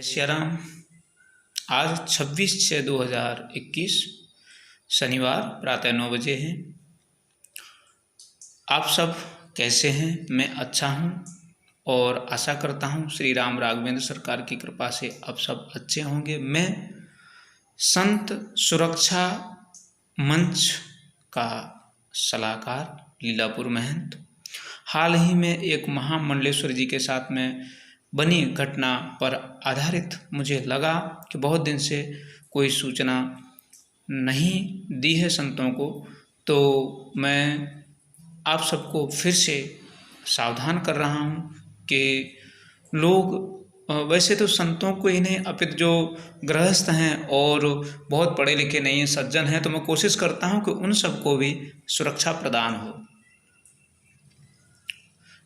सियाराम। आज 26/6/2021 शनिवार प्रातः 9 बजे हैं। आप सब कैसे हैं? मैं अच्छा हूं और आशा करता हूं श्री राम राघवेंद्र सरकार की कृपा से आप सब अच्छे होंगे। मैं संत सुरक्षा मंच का सलाहकार लीलापुर महंत हाल ही में एक महामंडलेश्वर जी के साथ में बनी घटना पर आधारित मुझे लगा कि बहुत दिन से कोई सूचना नहीं दी है संतों को, तो मैं आप सबको फिर से सावधान कर रहा हूँ कि लोग वैसे तो संतों को ही नहीं अपितु जो गृहस्थ हैं और बहुत पढ़े लिखे नहीं हैं, सज्जन हैं, तो मैं कोशिश करता हूँ कि उन सबको भी सुरक्षा प्रदान हो।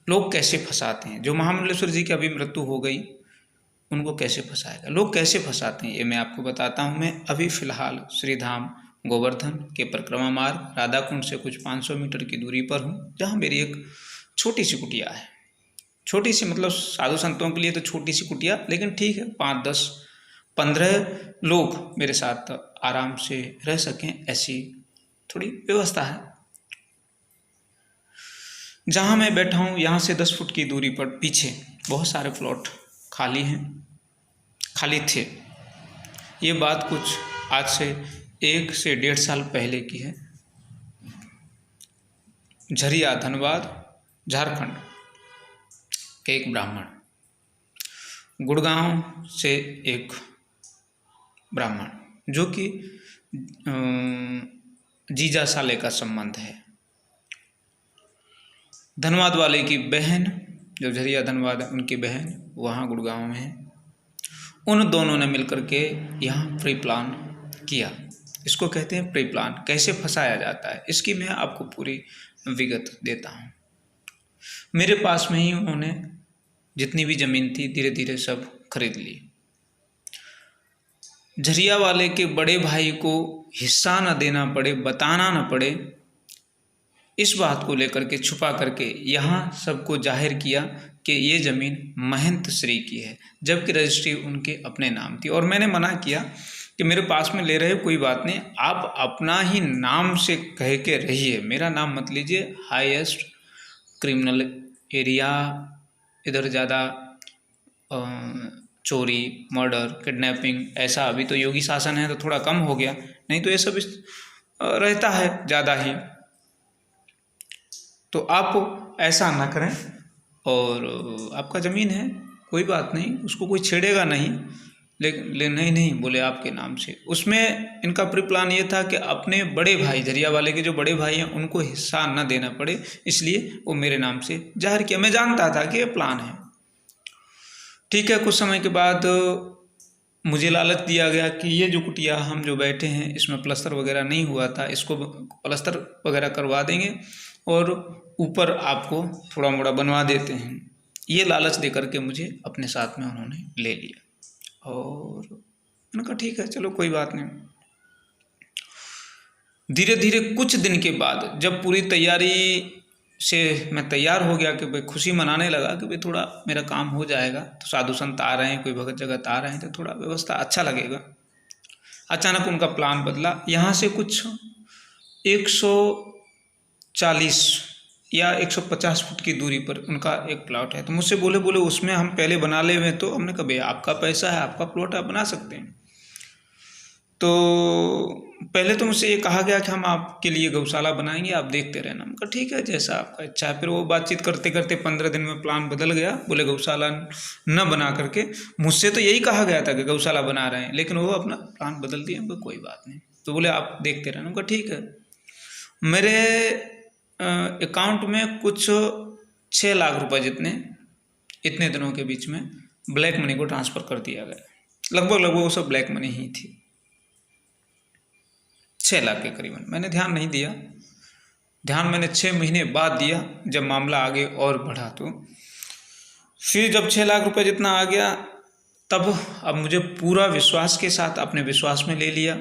लोग कैसे फंसाते हैं? जो महामंडलेश्वर जी की अभी मृत्यु हो गई उनको कैसे फंसाएगा? लोग कैसे फंसाते हैं ये मैं आपको बताता हूँ। मैं अभी फ़िलहाल श्रीधाम गोवर्धन के परिक्रमा मार्ग राधा कुंड से कुछ 500 मीटर की दूरी पर हूँ, जहाँ मेरी एक छोटी सी कुटिया है। छोटी सी मतलब साधु संतों के लिए तो छोटी सी कुटिया, लेकिन ठीक है, 5, 10, 15 लोग मेरे साथ आराम से रह सकें ऐसी थोड़ी व्यवस्था है। जहाँ मैं बैठा हूँ यहाँ से 10 फुट की दूरी पर पीछे बहुत सारे प्लॉट खाली हैं, खाली थे। ये बात कुछ आज से 1 से 1.5 साल पहले की है। झरिया धनबाद झारखंड के एक ब्राह्मण, गुड़गांव से एक ब्राह्मण जो कि जीजा साले का संबंध है, धनबाद वाले की बहन, जो झरिया धनबाद है उनकी बहन वहाँ गुड़गांव में है। उन दोनों ने मिलकर के यहाँ प्री प्लान किया। इसको कहते हैं प्री प्लान। कैसे फंसाया जाता है इसकी मैं आपको पूरी विगत देता हूँ। मेरे पास में ही उन्होंने जितनी भी ज़मीन थी धीरे धीरे सब खरीद ली। झरिया वाले के बड़े भाई को हिस्सा न देना पड़े, बताना न पड़े, इस बात को लेकर के छुपा करके यहाँ सबको जाहिर किया कि ये ज़मीन महंत श्री की है, जबकि रजिस्ट्री उनके अपने नाम थी। और मैंने मना किया कि मेरे पास में ले रहे कोई बात नहीं, आप अपना ही नाम से कह के रहिए, मेरा नाम मत लीजिए। हाईएस्ट क्रिमिनल एरिया, इधर ज़्यादा चोरी, मर्डर, किडनैपिंग, ऐसा अभी तो योगी शासन है तो थोड़ा कम हो गया, नहीं तो ये सब रहता है ज़्यादा ही। तो आप ऐसा ना करें, और आपका ज़मीन है कोई बात नहीं, उसको कोई छेड़ेगा नहीं, लेकिन नहीं बोले आपके नाम से। उसमें इनका प्री प्लान ये था कि अपने बड़े भाई, झरिया वाले के जो बड़े भाई हैं उनको हिस्सा न देना पड़े, इसलिए वो मेरे नाम से जाहिर किया। मैं जानता था कि ये प्लान है। ठीक है, कुछ समय के बाद मुझे लालच दिया गया कि ये जो कुटिया हम जो बैठे हैं इसमें प्लस्तर वगैरह नहीं हुआ था, इसको प्लस्तर वगैरह करवा देंगे और ऊपर आपको थोड़ा मोड़ा बनवा देते हैं। ये लालच दे करके मुझे अपने साथ में उन्होंने ले लिया और मैंने कहा ठीक है चलो कोई बात नहीं। धीरे धीरे कुछ दिन के बाद जब पूरी तैयारी से मैं तैयार हो गया कि भाई खुशी मनाने लगा कि भाई थोड़ा मेरा काम हो जाएगा, तो साधु संत आ रहे हैं, कोई भगत जगत आ रहे हैं तो थोड़ा व्यवस्था अच्छा लगेगा। अचानक उनका प्लान बदला। यहाँ से कुछ 140 या 150 फुट की दूरी पर उनका एक प्लॉट है। तो मुझसे बोले उसमें हम पहले बना ले हुए। तो हमने कहा भाई आपका पैसा है, आपका प्लॉट आप बना सकते हैं। तो पहले तो मुझसे ये कहा गया कि हम आपके लिए गौशाला बनाएंगे, आप देखते रहना। मैं कहा ठीक है जैसा आपका इच्छा है। फिर वो बातचीत करते करते 15 दिन में प्लान बदल गया। बोले गौशाला न बना करके, मुझसे तो यही कहा गया था कि गौशाला बना रहे हैं, लेकिन वो अपना प्लान बदल दिए। हमको कोई बात नहीं, तो बोले आप देखते रहना। उनका ठीक है। मेरे अकाउंट में कुछ 6 लाख रुपए जितने इतने दिनों के बीच में ब्लैक मनी को ट्रांसफ़र कर दिया गया। लगभग वो सब ब्लैक मनी ही थी, 6 लाख के करीबन। मैंने ध्यान नहीं दिया, ध्यान मैंने 6 महीने बाद दिया जब मामला आगे और बढ़ा। तो फिर जब 6 लाख रुपए जितना आ गया, तब अब मुझे पूरा विश्वास के साथ अपने विश्वास में ले लिया।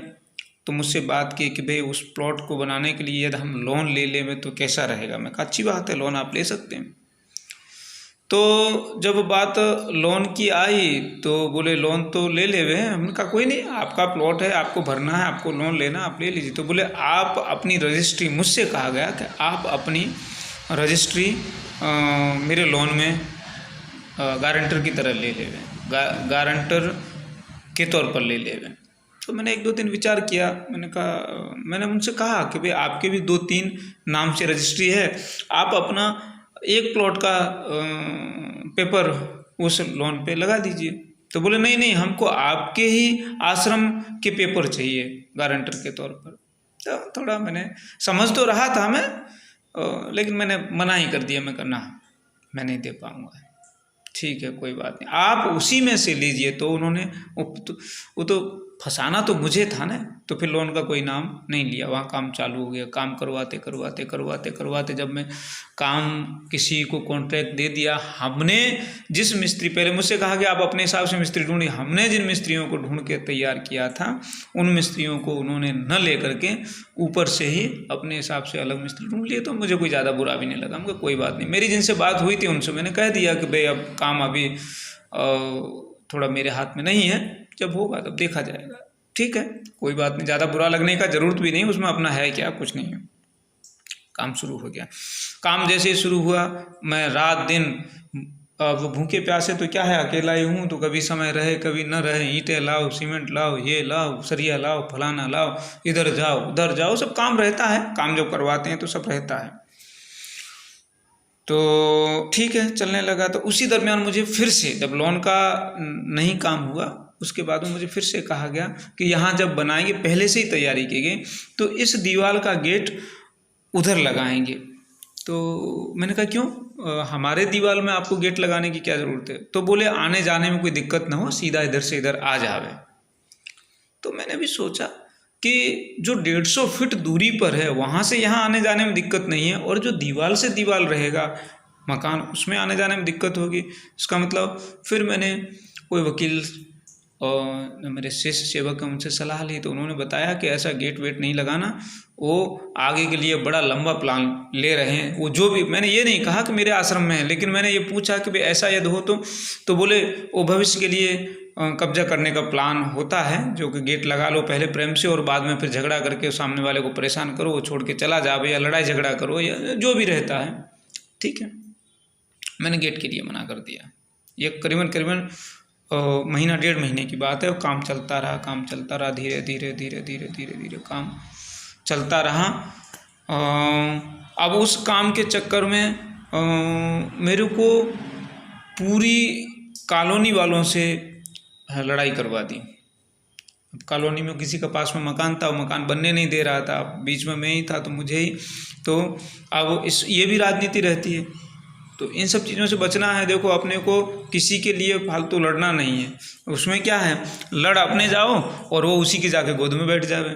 तो मुझसे बात की कि भाई उस प्लॉट को बनाने के लिए यदि हम लोन ले लें तो कैसा रहेगा। मैं कहा अच्छी बात है, लोन आप ले सकते हैं। तो जब बात लोन की आई तो बोले लोन तो ले लेवे हैं। हमने कहा कोई नहीं, आपका प्लॉट है, आपको भरना है, आपको लोन लेना, आप ले लीजिए। तो बोले आप अपनी रजिस्ट्री, मुझसे कहा गया कि आप अपनी रजिस्ट्री मेरे लोन में गारंटर की तरह ले लेवे, गारंटर के तौर पर ले लेवे। तो मैंने 1-2 दिन विचार किया। मैंने उनसे कहा कि भाई आपके भी 2-3 नाम से रजिस्ट्री है, आप अपना एक प्लॉट का पेपर उस लोन पे लगा दीजिए। तो बोले नहीं नहीं, हमको आपके ही आश्रम के पेपर चाहिए गारंटर के तौर पर। तो थोड़ा मैंने समझ तो रहा था मैं, लेकिन मैंने मना ही कर दिया। मैं करना मैं नहीं दे पाऊँगा। ठीक है कोई बात नहीं, आप उसी में से लीजिए। तो उन्होंने वो तो फंसाना तो मुझे था ना। तो फिर लोन का कोई नाम नहीं लिया, वहाँ काम चालू हो गया। काम करवाते करवाते करवाते करवाते जब मैं काम किसी को कॉन्ट्रैक्ट दे दिया, हमने जिस मिस्त्री, पहले मुझसे कहा कि आप अपने हिसाब से मिस्त्री ढूंढिए, हमने जिन मिस्त्रियों को ढूंढ के तैयार किया था उन मिस्त्रियों को उन्होंने न ले करके ऊपर से ही अपने हिसाब से अलग मिस्त्री ढूंढ लिए। तो मुझे कोई ज़्यादा बुरा भी नहीं लगा। मुझे कोई बात नहीं, मेरी जिनसे बात हुई थी उनसे मैंने कह दिया कि भाई अब काम अभी थोड़ा मेरे हाथ में नहीं है, जब होगा तब देखा जाएगा। ठीक है कोई बात नहीं, ज़्यादा बुरा लगने का ज़रूरत भी नहीं, उसमें अपना है क्या, कुछ नहीं है। काम शुरू हो गया। काम जैसे ही शुरू हुआ, मैं रात दिन अब भूखे प्यासे तो क्या है, अकेला ही हूँ, तो कभी समय रहे कभी न रहे, ईंटें लाओ, सीमेंट लाओ, ये लाओ, सरिया लाओ, फलाना लाओ, इधर जाओ उधर जाओ, सब काम रहता है। काम जब करवाते हैं तो सब रहता है। तो ठीक है चलने लगा। तो उसी दरमियान मुझे फिर से, जब लोन का नहीं काम हुआ उसके बाद में मुझे फिर से कहा गया कि यहाँ जब बनाएंगे, पहले से ही तैयारी की गई, तो इस दीवार का गेट उधर लगाएंगे। तो मैंने कहा क्यों, हमारे दीवार में आपको गेट लगाने की क्या ज़रूरत है। तो बोले आने जाने में कोई दिक्कत ना हो, सीधा इधर से इधर आ जावे। तो मैंने भी सोचा कि जो 150 फीट दूरी पर है वहाँ से यहाँ आने जाने में दिक्कत नहीं है, और जो दीवार से दीवार रहेगा मकान, उसमें आने जाने में दिक्कत होगी। इसका मतलब फिर मैंने कोई वकील और मेरे शिष्य सेवक हैं उनसे सलाह ली। तो उन्होंने बताया कि ऐसा गेट वेट नहीं लगाना, वो आगे के लिए बड़ा लंबा प्लान ले रहे हैं। वो जो भी, मैंने ये नहीं कहा कि मेरे आश्रम में है, लेकिन मैंने ये पूछा कि भाई ऐसा यदि हो तो बोले वो भविष्य के लिए कब्जा करने का प्लान होता है, जो कि गेट लगा लो पहले प्रेम से, और बाद में फिर झगड़ा करके सामने वाले को परेशान करो, वो छोड़ के चला जाए, या लड़ाई झगड़ा करो, या जो भी रहता है। ठीक है, मैंने गेट के लिए मना कर दिया। ये करीबन महीना 1.5 महीने की बात है। काम चलता रहा, धीरे धीरे काम चलता रहा। अब उस काम के चक्कर में मेरे को पूरी कॉलोनी वालों से लड़ाई करवा दी। अब कॉलोनी में किसी के पास में मकान था, वो मकान बनने नहीं दे रहा था, बीच में मैं ही था तो मुझे ही। तो अब ये भी राजनीति रहती है, तो इन सब चीज़ों से बचना है। देखो अपने को किसी के लिए फालतू लड़ना नहीं है। उसमें क्या है, लड़ अपने जाओ और वो उसी के जाके गोद में बैठ जावे,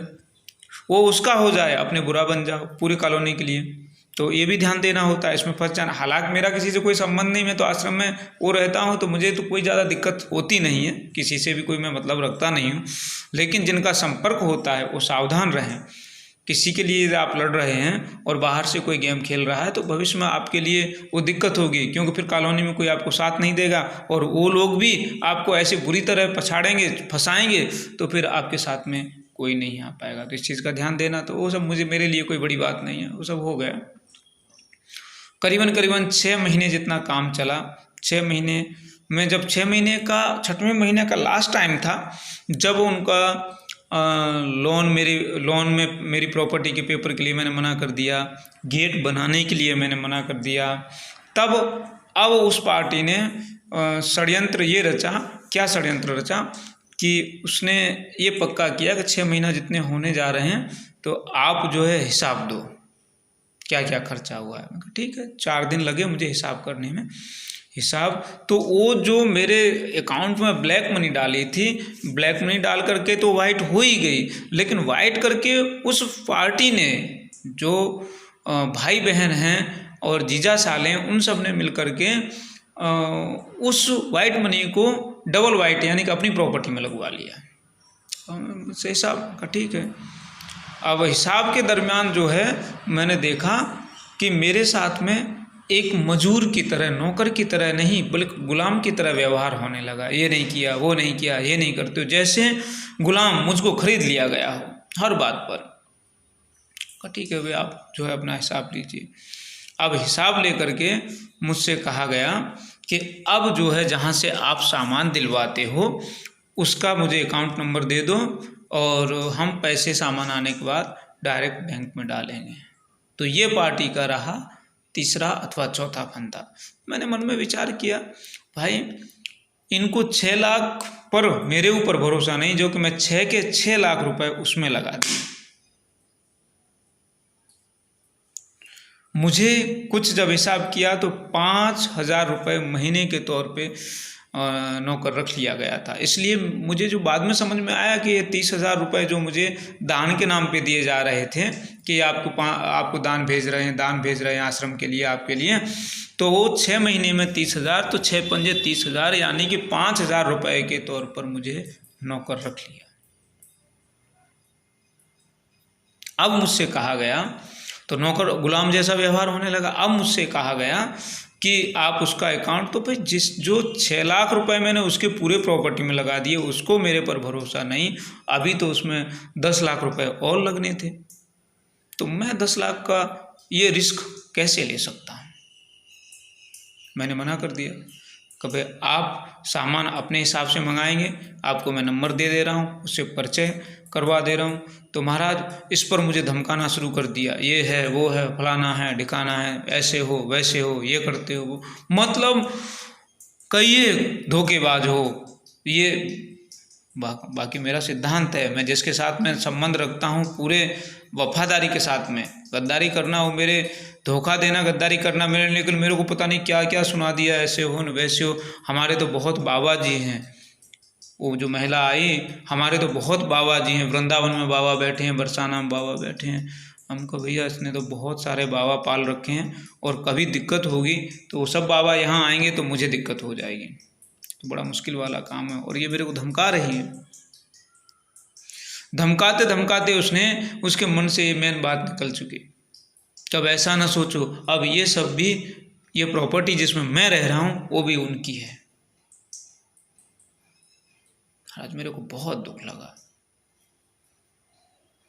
वो उसका हो जाए, अपने बुरा बन जाओ पूरी कॉलोनी के लिए। तो ये भी ध्यान देना होता है, इसमें फंस जाना। हालांकि मेरा किसी से कोई संबंध नहीं, मैं तो आश्रम में वो रहता हूँ, तो मुझे तो कोई ज़्यादा दिक्कत होती नहीं है, किसी से भी कोई मैं मतलब रखता नहीं हूँ। लेकिन जिनका संपर्क होता है वो सावधान रहें। किसी के लिए आप लड़ रहे हैं और बाहर से कोई गेम खेल रहा है, तो भविष्य में आपके लिए वो दिक्कत होगी, क्योंकि फिर कॉलोनी में कोई आपको साथ नहीं देगा, और वो लोग भी आपको ऐसे बुरी तरह पछाड़ेंगे, फंसाएंगे, तो फिर आपके साथ में कोई नहीं आ पाएगा। तो इस चीज़ का ध्यान देना। तो वो सब मेरे लिए कोई बड़ी बात नहीं है, वो सब हो गया। करीबन 6 महीने जितना काम चला। 6 महीने में, जब 6 महीने का 6वें महीने का लास्ट टाइम था, जब उनका लोन में मेरी प्रॉपर्टी के पेपर के लिए मैंने मना कर दिया, गेट बनाने के लिए मैंने मना कर दिया, तब अब उस पार्टी ने षड्यंत्र ये रचा। क्या षड्यंत्र रचा कि उसने ये पक्का किया कि 6 महीना जितने होने जा रहे हैं, तो आप जो है हिसाब दो, क्या क्या खर्चा हुआ है। मैं ठीक है, 4 दिन लगे मुझे हिसाब करने में। हिसाब तो वो जो मेरे अकाउंट में ब्लैक मनी डाली थी, ब्लैक मनी डाल करके तो वाइट हो ही गई, लेकिन वाइट करके उस पार्टी ने, जो भाई बहन हैं और जीजा साले, उन सब ने मिल करके उस वाइट मनी को डबल वाइट यानी कि अपनी प्रॉपर्टी में लगवा लिया। मुझसे हिसाब का ठीक है। अब हिसाब के दरमियान जो है मैंने देखा कि मेरे साथ में एक मजूर की तरह, नौकर की तरह नहीं बल्कि गुलाम की तरह व्यवहार होने लगा। ये नहीं किया, वो नहीं किया, ये नहीं करते हो, जैसे गुलाम मुझको खरीद लिया गया हो हर बात पर। ठीक है भाई, आप जो है अपना हिसाब लीजिए। अब हिसाब लेकर के मुझसे कहा गया कि अब जो है जहाँ से आप सामान दिलवाते हो उसका मुझे अकाउंट नंबर दे दो और हम पैसे सामान आने के बाद डायरेक्ट बैंक में डालेंगे। तो ये पार्टी का रहा तीसरा अथवा चौथा फंदा। मैंने मन में विचार किया, भाई इनको 6 लाख पर मेरे ऊपर भरोसा नहीं, जो कि मैं 6 के 6 लाख रुपए उसमें लगा दिए। मुझे कुछ जब हिसाब किया तो 5,000 रुपये महीने के तौर पे नौकर रख लिया गया था। इसलिए मुझे जो बाद में समझ में आया कि ये 30,000 रुपये जो मुझे दान के नाम पे दिए जा रहे थे कि आपको दान भेज रहे हैं आश्रम के लिए, आपके लिए, तो वो 6 महीने में 30,000, तो 6 पंजे 30,000, यानी कि 5,000 रुपये के तौर पर मुझे नौकर रख लिया। अब मुझसे कहा गया, तो नौकर गुलाम जैसा व्यवहार होने लगा। अब मुझसे कहा गया कि आप उसका अकाउंट, तो भाई जो 6 लाख रुपए मैंने उसके पूरे प्रॉपर्टी में लगा दिए, उसको मेरे पर भरोसा नहीं, अभी तो उसमें 10 लाख रुपए और लगने थे, तो मैं 10 लाख का ये रिस्क कैसे ले सकता हूँ। मैंने मना कर दिया। कभी आप सामान अपने हिसाब से मंगाएंगे, आपको मैं नंबर दे रहा हूँ, उससे परिचय करवा दे रहा हूँ, तो महाराज इस पर मुझे धमकाना शुरू कर दिया, ये है, वो है, फलाना है, ढिकाना है, ऐसे हो, वैसे हो, ये करते हो, वो मतलब कई धोखेबाज हो। ये बाकी मेरा सिद्धांत है, मैं जिसके साथ में संबंध रखता हूँ पूरे वफादारी के साथ में, गद्दारी करना हो मेरे, धोखा देना, गद्दारी करना मेरे, लेकिन मेरे को पता नहीं क्या क्या सुना दिया, ऐसे हो न वैसे हो। हमारे तो बहुत बाबा जी हैं, वो जो महिला आई, हमारे तो बहुत बाबा जी हैं, वृंदावन में बाबा बैठे हैं, बरसाना में बाबा बैठे हैं। हमको भैया इसने तो बहुत सारे बाबा पाल रखे हैं, और कभी दिक्कत होगी तो वो सब बाबा यहाँ आएंगे तो मुझे दिक्कत हो जाएगी, तो बड़ा मुश्किल वाला काम है। और ये मेरे को धमका रही है। धमकाते धमकाते उसके मन से ये मेन बात निकल चुकी। तब ऐसा ना सोचो, अब ये सब भी, ये प्रॉपर्टी जिसमें मैं रह रहा हूँ वो भी उनकी है। आज मेरे को बहुत दुख लगा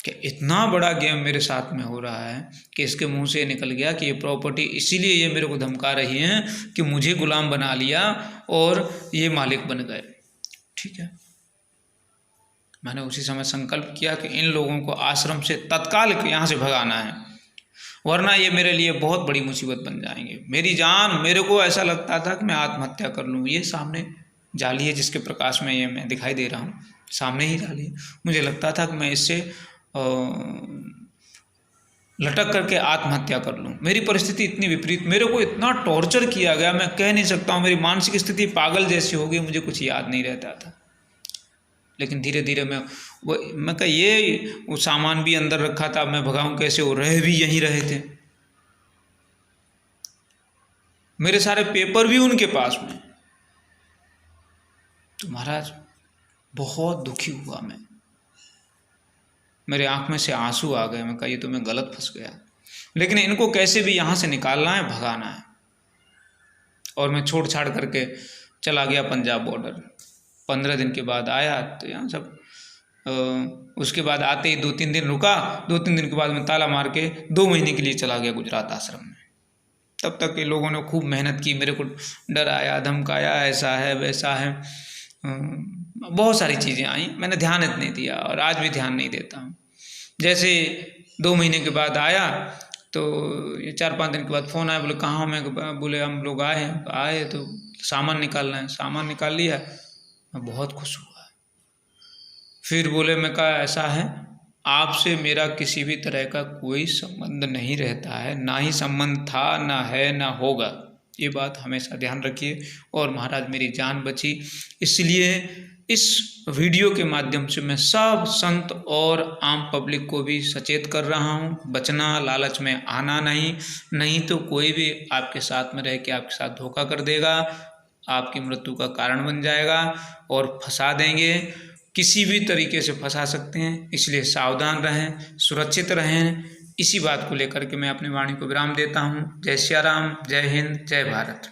कि इतना बड़ा गेम मेरे साथ में हो रहा है कि इसके मुंह से निकल गया कि ये प्रॉपर्टी, इसीलिए ये मेरे को धमका रही हैं कि मुझे गुलाम बना लिया और ये मालिक बन गए। ठीक है, मैंने उसी समय संकल्प किया कि इन लोगों को आश्रम से तत्काल यहाँ से भगाना है, वरना ये मेरे लिए बहुत बड़ी मुसीबत बन जाएंगे। मेरी जान, मेरे को ऐसा लगता था कि मैं आत्महत्या कर लूँ। ये सामने जाली है जिसके प्रकाश में ये मैं दिखाई दे रहा हूँ, सामने ही जाली है। मुझे लगता था कि मैं इससे लटक करके आत्महत्या कर लूँ। मेरी परिस्थिति इतनी विपरीत, मेरे को इतना टॉर्चर किया गया, मैं कह नहीं सकता हूँ। मेरी मानसिक स्थिति पागल जैसी हो गई, मुझे कुछ याद नहीं रहता था। लेकिन धीरे धीरे मैं कहा ये वो सामान भी अंदर रखा था, मैं भगाऊं कैसे, वो रह भी यहीं रहे थे, मेरे सारे पेपर भी उनके पास में। तो महाराज बहुत दुखी हुआ मैं, मेरे आंख में से आंसू आ गए। मैं कहा ये तो मैं गलत फंस गया, लेकिन इनको कैसे भी यहाँ से निकालना है, भगाना है। और मैं छोड़ छाड़ करके चला गया पंजाब बॉर्डर। 15 दिन के बाद आया तो यहाँ सब उसके बाद आते ही 2-3 दिन रुका। 2-3 दिन के बाद मैं ताला मार के 2 महीने के लिए चला गया गुजरात आश्रम में। तब तक के लोगों ने खूब मेहनत की, मेरे को डराया, धमकाया, ऐसा है वैसा है, बहुत सारी चीज़ें आई। मैंने ध्यान इतने दिया और आज भी ध्यान नहीं देता हूँ। जैसे 2 महीने के बाद आया तो ये 4-5 दिन के बाद फ़ोन आया, बोले कहाँ हो? मैं बोले हम लोग आए तो सामान निकालना है। सामान निकाल लिया, मैं बहुत खुश हुआ। फिर बोले, मैं कहा ऐसा है, आपसे मेरा किसी भी तरह का कोई संबंध नहीं रहता है, ना ही संबंध था, ना है, ना होगा। ये बात हमेशा ध्यान रखिए। और महाराज मेरी जान बची, इसलिए इस वीडियो के माध्यम से मैं सब संत और आम पब्लिक को भी सचेत कर रहा हूँ, बचना, लालच में आना नहीं तो कोई भी आपके साथ में रह के आपके साथ धोखा कर देगा, आपकी मृत्यु का कारण बन जाएगा और फंसा देंगे। किसी भी तरीके से फंसा सकते हैं, इसलिए सावधान रहें, सुरक्षित रहें, इसी बात को लेकर के मैं अपनी वाणी को विराम देता हूँ। जय सिया राम, जय हिंद, जय भारत।